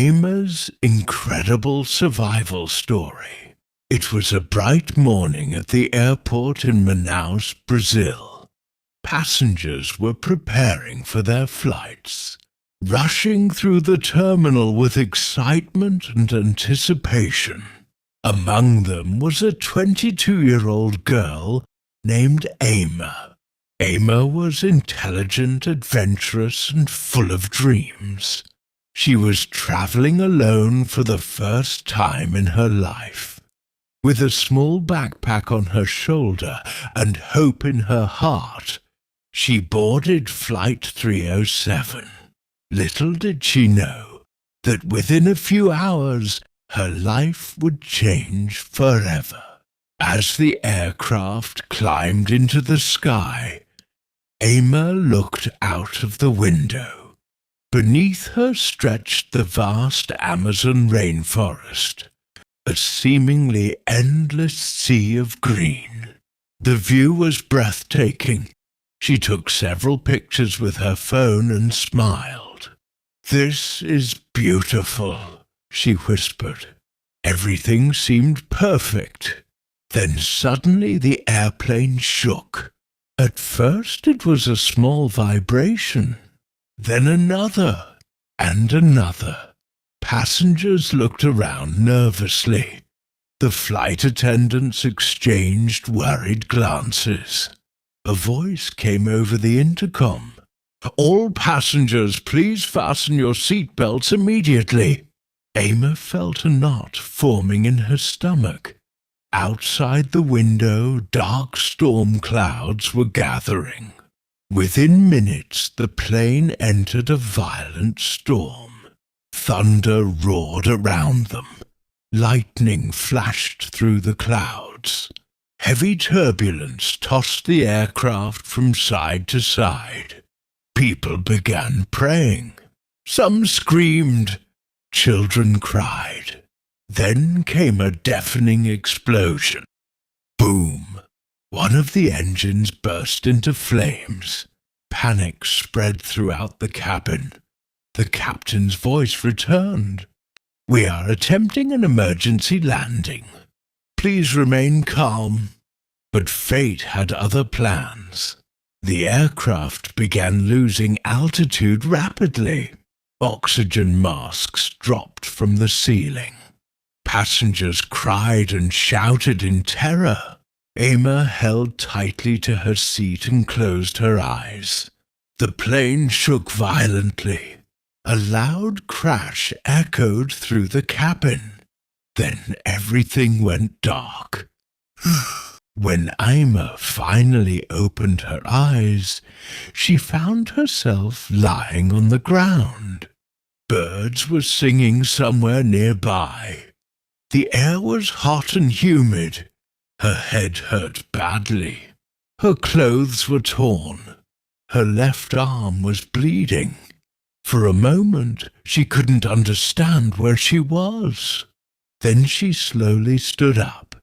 Aimer's incredible survival story. It was a bright morning at the airport in Manaus, Brazil. Passengers were preparing for their flights, rushing through the terminal with excitement and anticipation. Among them was a 22-year-old girl named Aimer. Aimer was intelligent, adventurous, and full of dreams. She was traveling alone for the first time in her life. With a small backpack on her shoulder and hope in her heart, she boarded Flight 307. Little did she know that within a few hours her life would change forever. As the aircraft climbed into the sky, Aimer looked out of the window. Beneath her stretched the vast Amazon rainforest, a seemingly endless sea of green. The view was breathtaking. She took several pictures with her phone and smiled. "This is beautiful," she whispered. Everything seemed perfect. Then suddenly the airplane shook. At first it was a small vibration, then another and another. Passengers looked around nervously. The flight attendants exchanged worried glances. A voice came over the intercom. "All passengers, please fasten your seatbelts immediately." Aimer felt a knot forming in her stomach. Outside the window, dark storm clouds were gathering. Within minutes, the plane entered a violent storm. Thunder roared around them. Lightning flashed through the clouds. Heavy turbulence tossed the aircraft from side to side. People began praying. Some screamed. Children cried. Then came a deafening explosion. Boom! One of the engines burst into flames. Panic spread throughout the cabin. The captain's voice returned. "We are attempting an emergency landing. Please remain calm." But fate had other plans. The aircraft began losing altitude rapidly. Oxygen masks dropped from the ceiling. Passengers cried and shouted in terror. Aimer held tightly to her seat and closed her eyes. The plane shook violently. A loud crash echoed through the cabin. Then everything went dark. When Aimer finally opened her eyes, she found herself lying on the ground. Birds were singing somewhere nearby. The air was hot and humid. Her head hurt badly. Her clothes were torn. Her left arm was bleeding. For a moment, she couldn't understand where she was. Then she slowly stood up.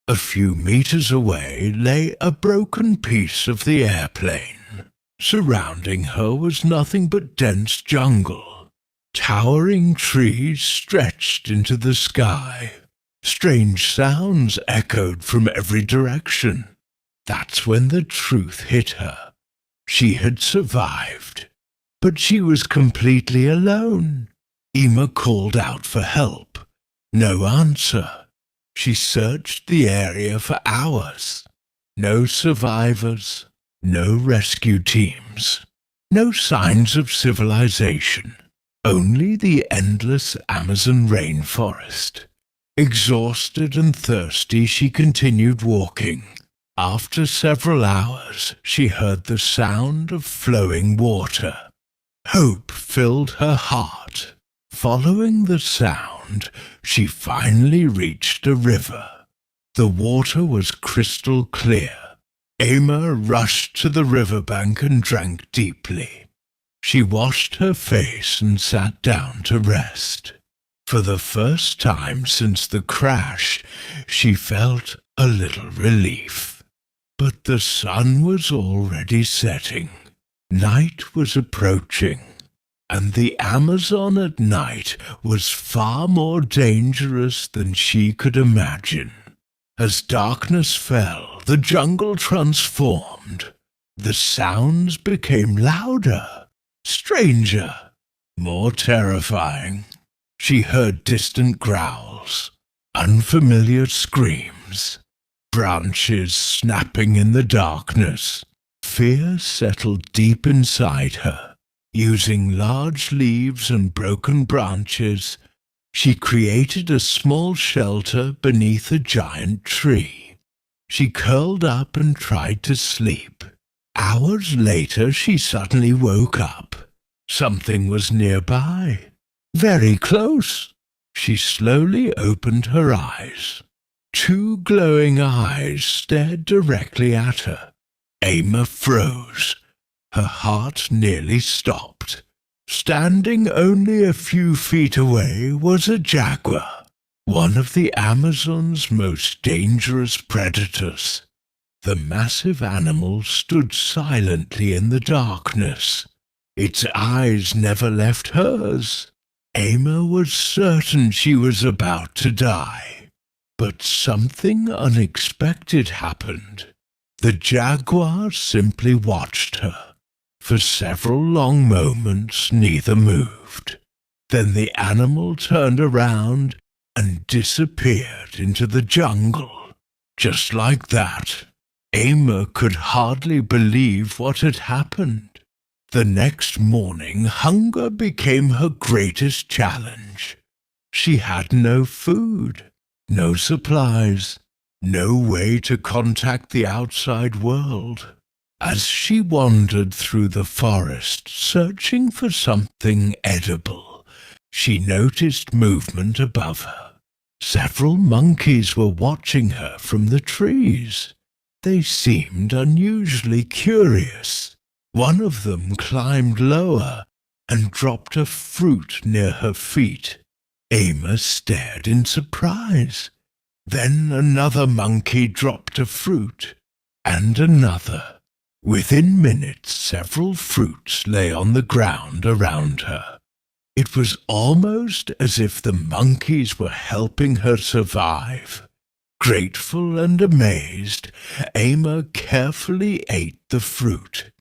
A few meters away lay a broken piece of the airplane. Surrounding her was nothing but dense jungle. Towering trees stretched into the sky. Strange sounds echoed from every direction. That's when the truth hit her. She had survived, but she was completely alone. Aimer called out for help. No answer. She searched the area for hours. No survivors, no rescue teams, no signs of civilization. Only the endless Amazon rainforest. Exhausted and thirsty, she continued walking. After several hours, she heard the sound of flowing water. Hope filled her heart. Following the sound, she finally reached a river. The water was crystal clear. Aimer rushed to the riverbank and drank deeply. She washed her face and sat down to rest. For the first time since the crash, she felt a little relief. But the sun was already setting. Night was approaching. and the Amazon at night was far more dangerous than she could imagine. As darkness fell, the jungle transformed. The sounds became louder, stranger, more terrifying. She heard distant growls, unfamiliar screams, branches snapping in the darkness. Fear settled deep inside her. Using large leaves and broken branches, she created a small shelter beneath a giant tree. She curled up and tried to sleep. Hours later, she suddenly woke up. Something was nearby, very close. She slowly opened her eyes. Two glowing eyes stared directly at her. Ama froze. Her heart nearly stopped. Standing only a few feet away was a jaguar, one of the Amazon's most dangerous predators. The massive animal stood silently in the darkness. Its eyes never left hers. Ama was certain she was about to die. But something unexpected happened. The jaguar simply watched her. For several long moments, neither moved. Then the animal turned around and disappeared into the jungle. Just like that, Ama could hardly believe what had happened. The next morning, hunger became her greatest challenge. She had no food, no supplies, no way to contact the outside world. As she wandered through the forest, searching for something edible, she noticed movement above her. Several monkeys were watching her from the trees. They seemed unusually curious. One of them climbed lower and dropped a fruit near her feet. Ama stared in surprise. Then another monkey dropped a fruit, and another. Within minutes, several fruits lay on the ground around her. It was almost as if the monkeys were helping her survive. Grateful and amazed, Ama carefully ate the fruit.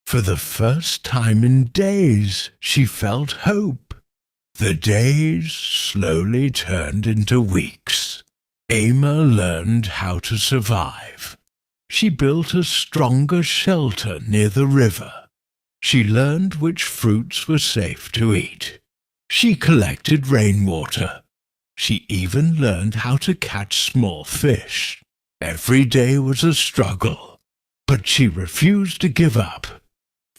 For the first time in days, she felt hope. The days slowly turned into weeks. Ama learned how to survive. She built a stronger shelter near the river. She learned which fruits were safe to eat. She collected rainwater. She even learned how to catch small fish. Every day was a struggle, but she refused to give up.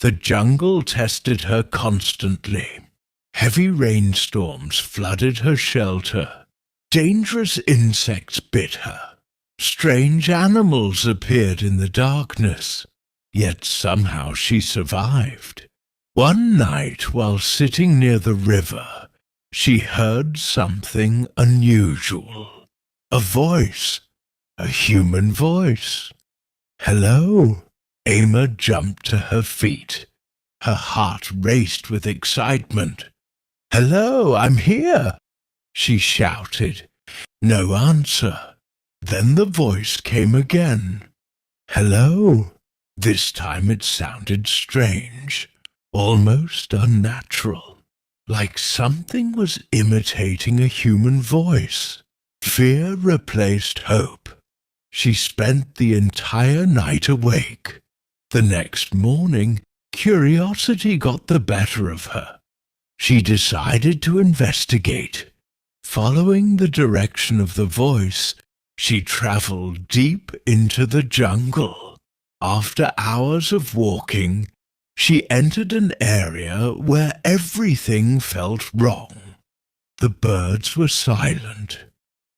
The jungle tested her constantly. Heavy rainstorms flooded her shelter. Dangerous insects bit her. Strange animals appeared in the darkness, yet somehow she survived. One night, while sitting near the river, she heard something unusual. A voice, a human voice. "Hello!" Ama jumped to her feet. Her heart raced with excitement. "Hello, I'm here!" she shouted. No answer. Then the voice came again. "Hello." This time it sounded strange, almost unnatural, like something was imitating a human voice. Fear replaced hope. She spent the entire night awake. The next morning, curiosity got the better of her. She decided to investigate. Following the direction of the voice, she traveled deep into the jungle. After hours of walking, she entered an area where everything felt wrong. The birds were silent.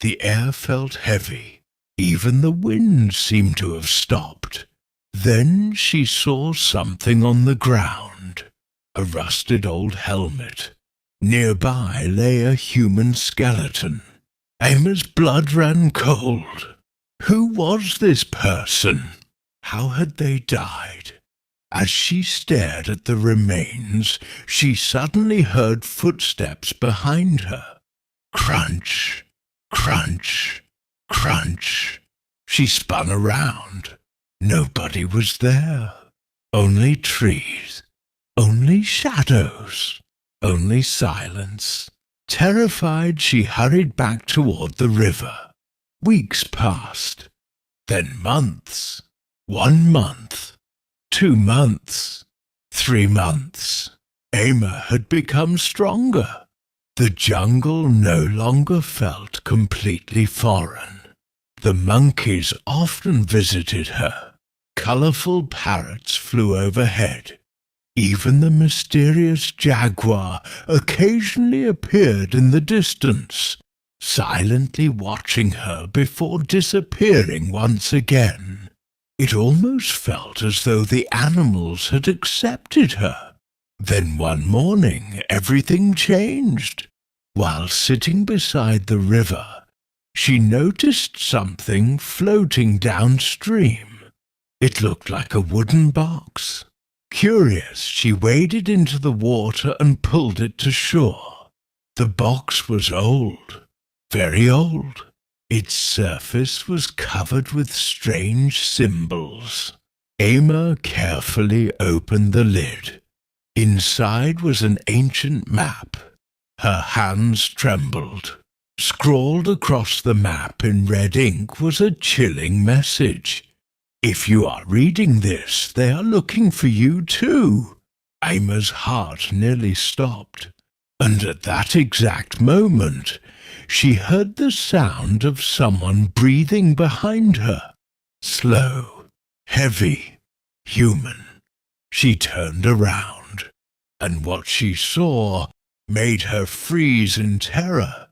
The air felt heavy. Even the wind seemed to have stopped. Then she saw something on the ground, a rusted old helmet. Nearby lay a human skeleton. Ama's blood ran cold. Who was this person? How had they died? As she stared at the remains, she suddenly heard footsteps behind her. Crunch, crunch, crunch. She spun around. Nobody was there. Only trees. Only shadows. Only silence. Terrified, she hurried back toward the river. Weeks passed. Then months. 1 month. 2 months. 3 months. Ama had become stronger. The jungle no longer felt completely foreign. The monkeys often visited her. Colorful parrots flew overhead. Even the mysterious jaguar occasionally appeared in the distance, silently watching her before disappearing once again. It almost felt as though the animals had accepted her. Then one morning everything changed. While sitting beside the river, she noticed something floating downstream. It looked like a wooden box. Curious, she waded into the water and pulled it to shore. The box was old, very old. Its surface was covered with strange symbols. Ama carefully opened the lid. Inside was an ancient map. Her hands trembled. Scrawled across the map in red ink was a chilling message. If you are reading this, they are looking for you too. Ama's heart nearly stopped, and at that exact moment, she heard the sound of someone breathing behind her. Slow, heavy, human. She turned around, and what she saw made her freeze in terror.